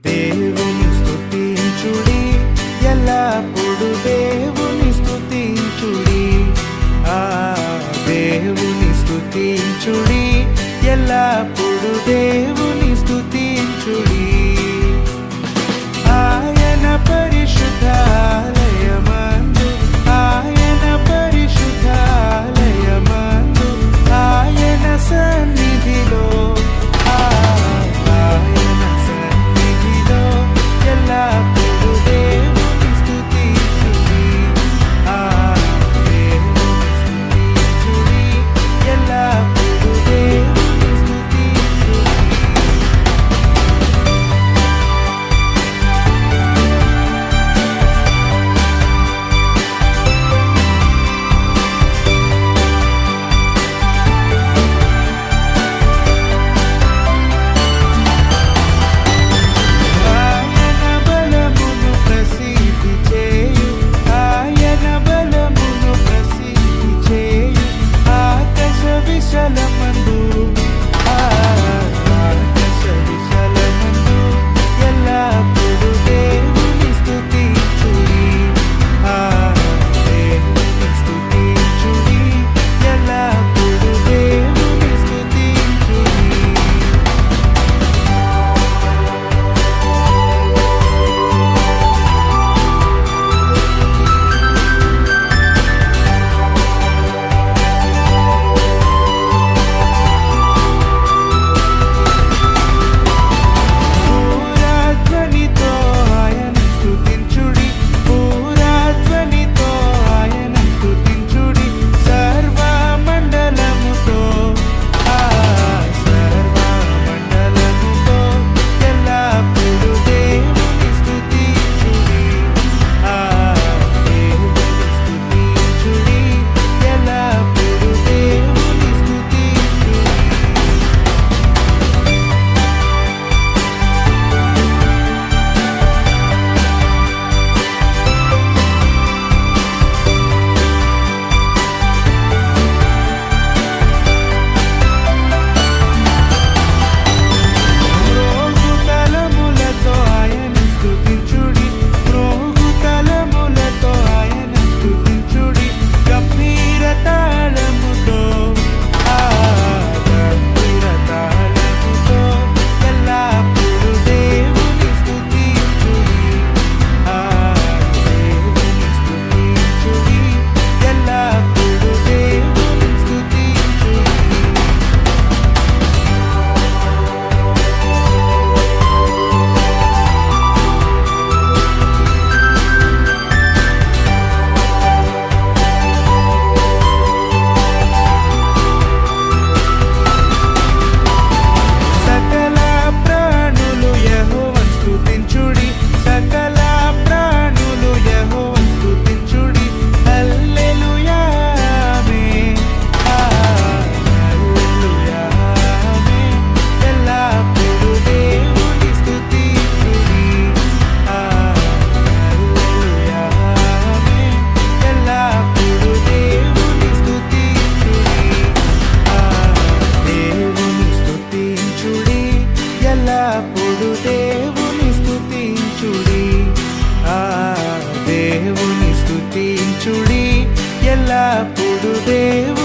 దేవుని స్తుతించుడి, ఎల్లప్పుడు దేవుని స్తుతించుడి. దేవుని స్తుతించుడి, ఎల్లప్పుడు దేవుని స్తుతించుడి. ఆయన పరిశుద్ధాలయమందు, ఆయన పరిశుద్ధాలయమందు, ఆయన సన్నిధిలో, ఆయన సన్నిధిలో ఎల్లప్పుడు దేవుని స్తుతించుడి. దేవుని స్తుతించుడి, ఎల్లప్పుడు దేవుని స్తుతించుడి. ఆయన బలమును ప్రసిద్ధి చేయు, ఆయన బలమును ప్రసిద్ధి చేయు. ఆకాశ విశాలమందు, ఆకాశ విశాలమందు ఎల్లప్పుడు దేవుని స్తుతించుడి. దేవుని స్తుతించుడి, ఎల్లప్పుడు దేవుని స్తుతించుడి. పూరాధ్వనితో ఆయన స్తుతించుడి, పూరాధ్వనితో ఆయన స్తుతించుడి. సర్వమండలముతో, సర్వమండలముతో ఎల్లప్పుడు దేవుని స్తుతించుడి. దేవుని స్తుతించుడి, ఎల్లప్పుడు దేవుని స్తుతించుడి. ప్రోగుతలములతో ఆయన స్తుతించుడి, ప్రోగుతలములతో ఆయన స్తుతించుడి. గంభీర తాళముతో, గంభీర తాళముతో ఎల్లప్పుడు దేవుని స్తుతించుడి. దేవుని స్తుతించుడి, ఎల్లప్పుడు దేవుని స్తుతించుడి. సకల ప్రాణులు యెహోవాను స్తుతించుడి, సకల ప్రాణులు యెహోవాను స్తుతించుడి. హల్లెలూయా ఆమేన్, హల్లెలూయా ఆమేన్. ఎల్లప్పుడు దేవుని స్తుతించుడి. హల్లెలూయా ఆమేన్. ఎల్లప్పుడు దేవుని స్తుతించుడి. దేవుని స్తుతించుడి, ఎల్లప్పుడు దేవుని స్తుతించుడి. దేవుని స్తుతించుడి, ఎల్లప్పుడు దేవుని